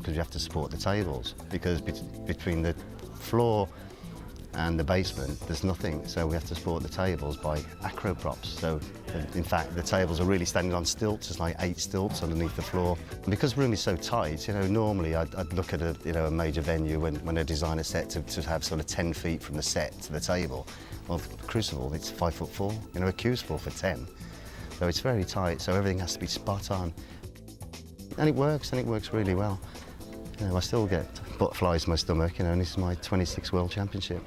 because you have to support the tables, because between the floor and the basement there's nothing, so we have to support the tables by acro props. So in fact the tables are really standing on stilts. There's like 8 stilts underneath the floor. And because the room is so tight, you know, normally I'd look at a major venue when I design a set to have sort of 10 feet from the set to the table. Well, the Crucible, it's 5'4", you know, a Crucible for 10. So it's very tight, so everything has to be spot on. And it works really well. You know, I still get butterflies in my stomach, you know, and this is my 26th World Championship.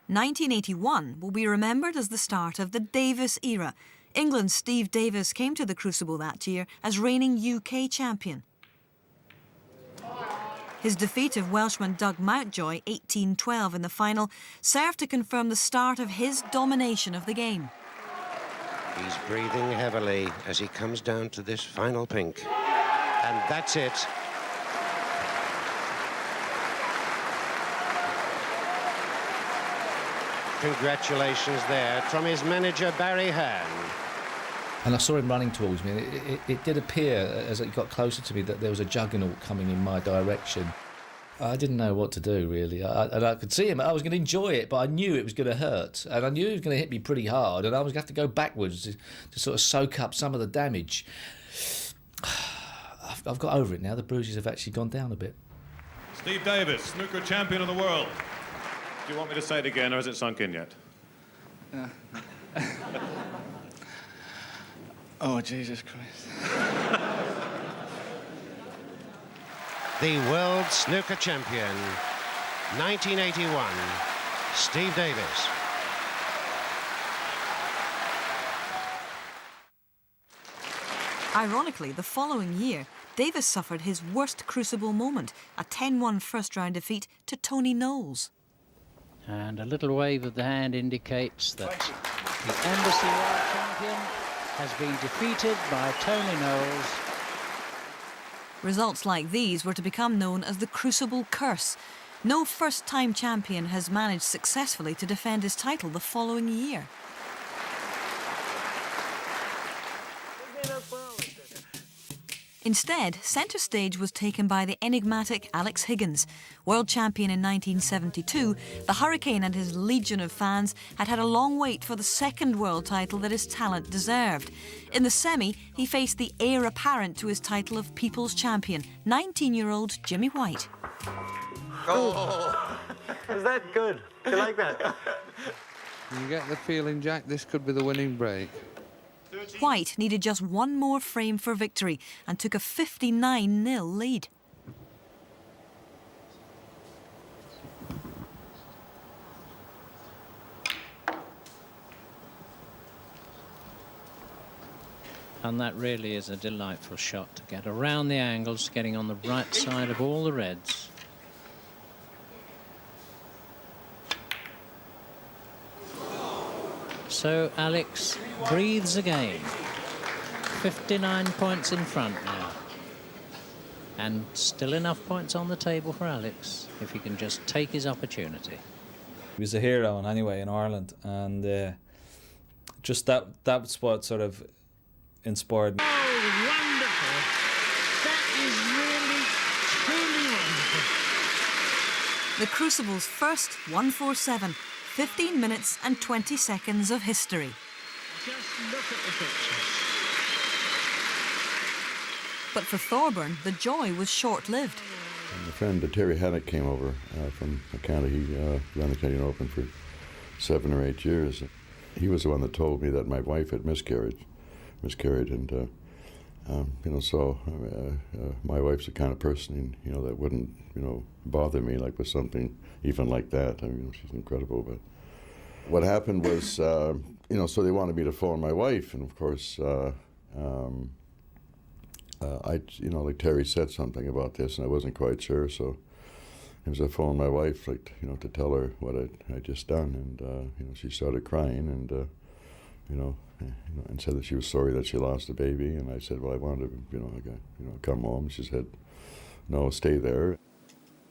"1981 will be remembered as the start of the Davis era. England's Steve Davis came to the Crucible that year as reigning UK champion. His defeat of Welshman Doug Mountjoy 18-12 in the final served to confirm the start of his domination of the game. He's breathing heavily as he comes down to this final pink. And that's it. Congratulations there from his manager, Barry Hearn. And I saw him running towards me, and it did appear, as it got closer to me, that there was a juggernaut coming in my direction. I didn't know what to do, really. And I could see him. I was going to enjoy it, but I knew it was going to hurt. And I knew it was going to hit me pretty hard, and I was going to have to go backwards to sort of soak up some of the damage. I've got over it now. The bruises have actually gone down a bit. Steve Davis, snooker champion of the world. Do you want me to say it again, or has it sunk in yet? Oh, Jesus Christ. The world snooker champion, 1981, Steve Davis. Ironically, the following year, Davis suffered his worst Crucible moment, a 10-1 first-round defeat to Tony Knowles. And a little wave of the hand indicates that the Embassy World Champion has been defeated by Tony Knowles. Results like these were to become known as the Crucible Curse. No first-time champion has managed successfully to defend his title the following year. Instead, centre stage was taken by the enigmatic Alex Higgins. World champion in 1972, the Hurricane and his legion of fans had had a long wait for the second world title that his talent deserved. In the semi, he faced the heir apparent to his title of People's Champion, 19-year-old Jimmy White. Oh, is that good? You like that? You get the feeling, Jack, this could be the winning break. White needed just one more frame for victory and took a 59-0 lead. And that really is a delightful shot to get around the angles, getting on the right side of all the reds. So Alex breathes again. 59 points in front now. And still enough points on the table for Alex if he can just take his opportunity. He was a hero in Ireland, and just that's what sort of inspired me. Oh, wonderful. That is really, truly wonderful. The Crucible's first 147. 15 minutes and 20 seconds of history. Just look at the pictures. But for Thorburn, the joy was short-lived. My friend Terry Haddock came over from Canada. He ran the Canadian Open for 7 or 8 years. He was the one that told me that my wife had miscarried, and so my wife's the kind of person, that wouldn't, bother me like with something even like that. I mean, she's incredible. But what happened was, so they wanted me to phone my wife, and of course, like Terry said something about this, and I wasn't quite sure. So it was I phoned my wife, to tell her what I'd just done, and she started crying, and and said that she was sorry that she lost the baby. And I said, well, I wanted to, come home. She said, no, stay there.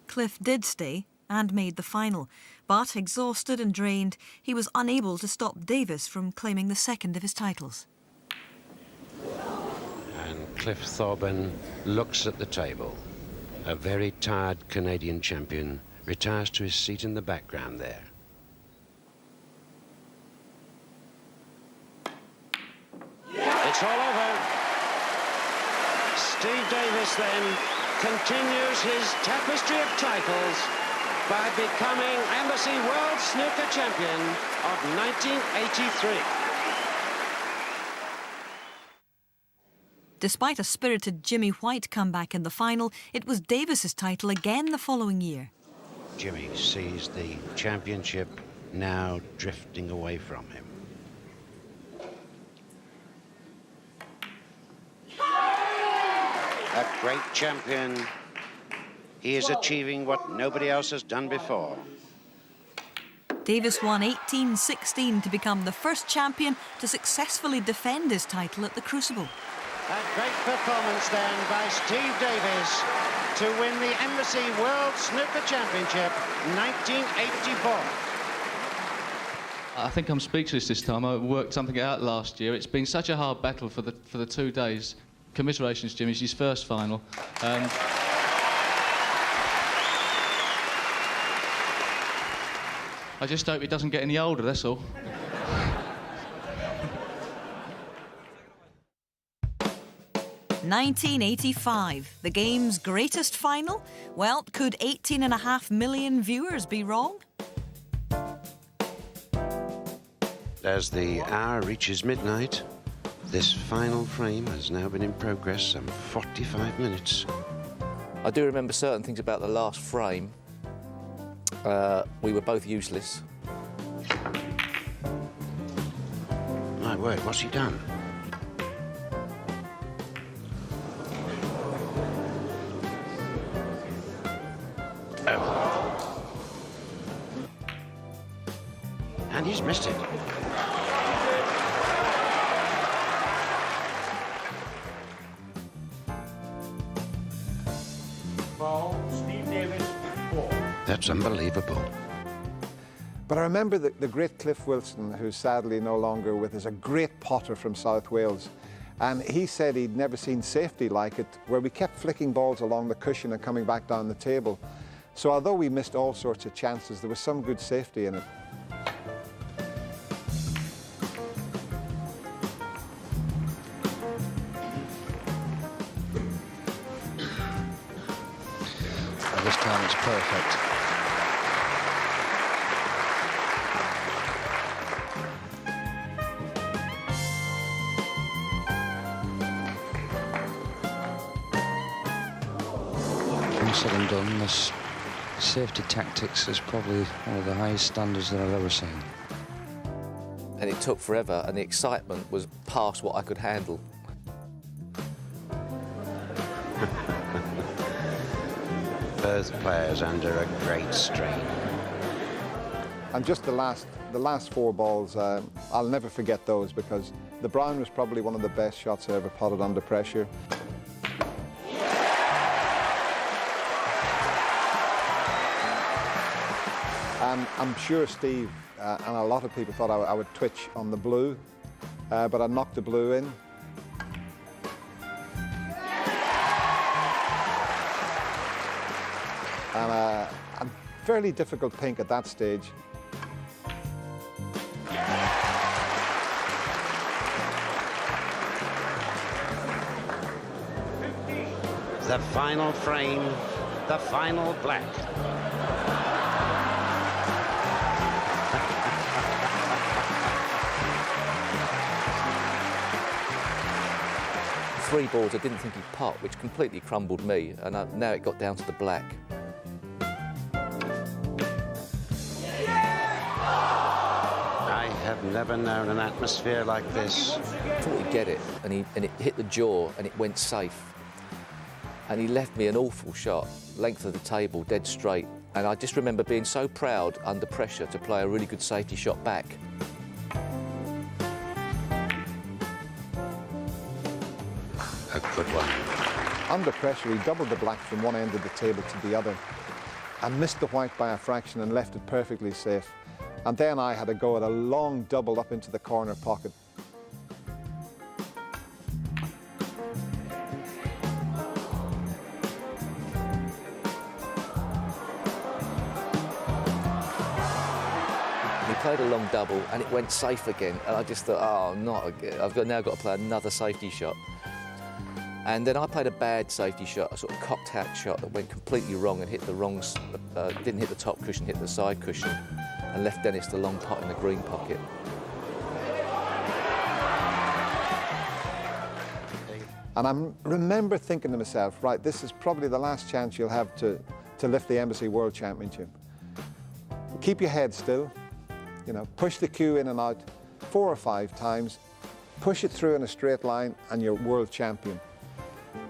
Cliff did stay, and made the final. But, exhausted and drained, he was unable to stop Davis from claiming the second of his titles. And Cliff Thorburn looks at the table. A very tired Canadian champion retires to his seat in the background there. It's all over. Steve Davis then continues his tapestry of titles by becoming Embassy World Snooker Champion of 1983. Despite a spirited Jimmy White comeback in the final, it was Davis's title again the following year. Jimmy sees the championship now drifting away from him. A great champion. He is achieving what nobody else has done before. Davis won 18-16 to become the first champion to successfully defend his title at the Crucible. A great performance then by Steve Davis to win the Embassy World Snooker Championship 1984. I think I'm speechless this time. I worked something out last year. It's been such a hard battle for the 2 days. Commiserations, Jimmy. It's his first final. I just hope he doesn't get any older, that's all. (1985), the game's greatest final? Well, could 18.5 million viewers be wrong? As the hour reaches midnight, this final frame has now been in progress some 45 minutes. I do remember certain things about the last frame. We were both useless. My word, what's he done? Oh. And he's missed it. That's unbelievable. But I remember the great Cliff Wilson, who's sadly no longer with us, a great potter from South Wales. And he said he'd never seen safety like it, where we kept flicking balls along the cushion and coming back down the table. So although we missed all sorts of chances, there was some good safety in it. And this time it's perfect. Said and done, this safety tactics is probably one of the highest standards that I've ever seen. And it took forever, and the excitement was past what I could handle. Both players under a great strain. And just the last 4 balls, I'll never forget those, because the brown was probably one of the best shots I ever potted under pressure. I'm sure Steve and a lot of people thought I would twitch on the blue, but I knocked the blue in. And a fairly difficult pink at that stage. The final frame, the final black. Three balls I didn't think he'd pot, which completely crumbled me, and now it got down to the black. I have never known an atmosphere like this. I thought he'd get it, and it hit the jaw, and it went safe. And he left me an awful shot, length of the table, dead straight. And I just remember being so proud under pressure to play a really good safety shot back. A good one. Under pressure, he doubled the black from one end of the table to the other. and missed the white by a fraction and left it perfectly safe. And then I had a go at a long double up into the corner pocket. He played a long double and it went safe again, and I just thought, oh, not again. Now got to play another safety shot. And then I played a bad safety shot, a sort of cocked hat shot that went completely wrong and hit the wrong, didn't hit the top cushion, hit the side cushion, and left Dennis the long pot in the green pocket. And I remember thinking to myself, right, this is probably the last chance you'll have to lift the Embassy World Championship. Keep your head still, you know, push the cue in and out 4 or 5 times, push it through in a straight line, and you're world champion.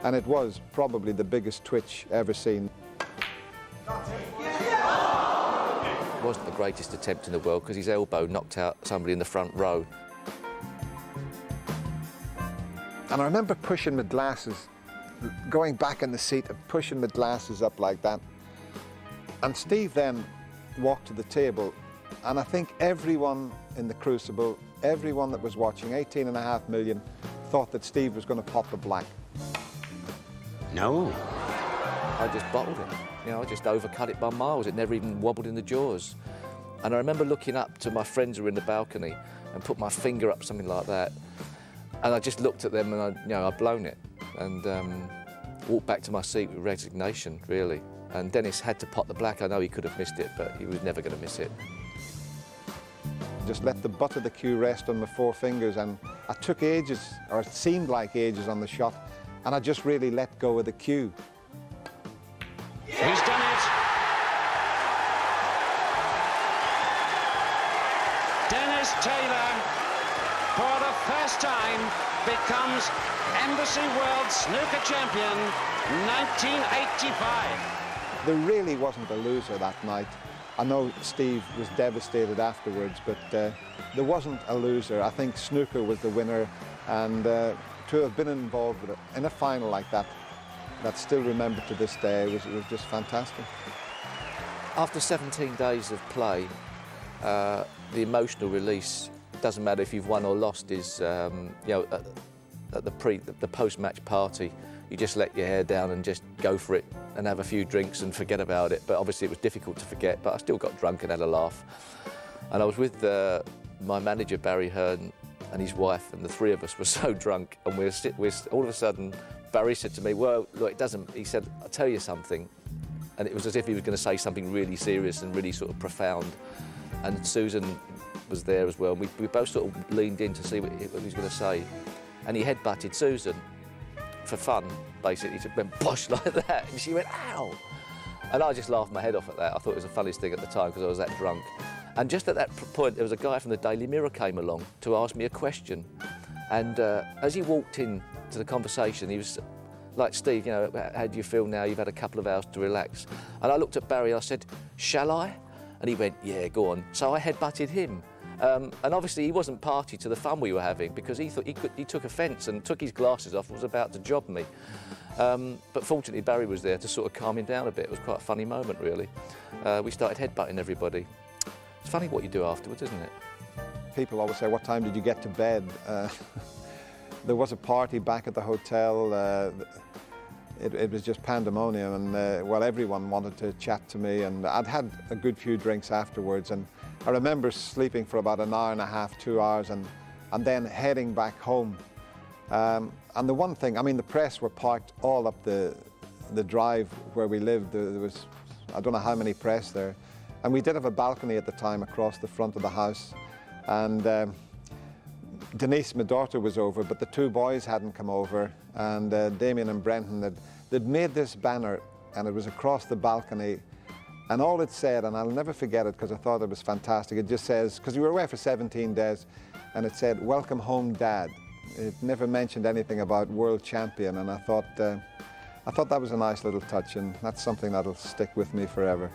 And it was probably the biggest twitch ever seen. It wasn't the greatest attempt in the world because his elbow knocked out somebody in the front row. And I remember pushing my glasses, going back in the seat and pushing my glasses up like that. And Steve then walked to the table, and I think everyone in the Crucible, everyone that was watching, 18.5 million, thought that Steve was going to pop the black. No. I just bottled it. You know, I just overcut it by miles. It never even wobbled in the jaws. And I remember looking up to my friends who were in the balcony and put my finger up something like that. And I just looked at them and I'd blown it. And walked back to my seat with resignation, really. And Dennis had to pot the black. I know he could have missed it, but he was never going to miss it. Just let the butt of the cue rest on my 4 fingers, and I took ages, or it seemed like ages on the shot, and I just really let go of the cue. He's done it. Dennis Taylor, for the first time, becomes Embassy World Snooker Champion 1985. There really wasn't a loser that night. I know Steve was devastated afterwards, but there wasn't a loser. I think snooker was the winner, and to have been involved with it in a final like that, that's still remembered to this day, it was just fantastic. After 17 days of play, the emotional release, doesn't matter if you've won or lost, is you know, at the post-match party, you just let your hair down and just go for it and have a few drinks and forget about it. But obviously it was difficult to forget, but I still got drunk and had a laugh. And I was with my manager, Barry Hearn, and his wife, and the 3 of us were so drunk, and all of a sudden, Barry said to me, well, look, it doesn't, he said, I'll tell you something. And it was as if he was going to say something really serious and really sort of profound. And Susan was there as well. We both sort of leaned in to see what he was going to say. And he headbutted Susan for fun, basically. He just went bosh like that, and she went, ow! And I just laughed my head off at that. I thought it was the funniest thing at the time because I was that drunk. And just at that point, there was a guy from the Daily Mirror came along to ask me a question. And as he walked in to the conversation, he was like, Steve, you know, how do you feel now? You've had a couple of hours to relax. And I looked at Barry and I said, shall I? And he went, yeah, go on. So I headbutted him. And obviously he wasn't party to the fun we were having because he thought he took offence and took his glasses off and was about to job me. But fortunately Barry was there to sort of calm him down a bit. It was quite a funny moment, really. We started headbutting everybody. It's funny what you do afterwards, isn't it? People always say, what time did you get to bed? There was a party back at the hotel. It was just pandemonium, and well, everyone wanted to chat to me, and I'd had a good few drinks afterwards, and I remember sleeping for about an hour and a half, 2 hours, and then heading back home. And the one thing, I mean, the press were parked all up the drive where we lived. There was, I don't know how many press there, and we did have a balcony at the time across the front of the house, and Denise, my daughter, was over, but the 2 boys hadn't come over, and Damien and Brenton, they'd made this banner, and it was across the balcony, and all it said, and I'll never forget it because I thought it was fantastic, it just says, because we were away for 17 days, and it said, welcome home, Dad. It never mentioned anything about world champion, and I thought that was a nice little touch, and that's something that'll stick with me forever.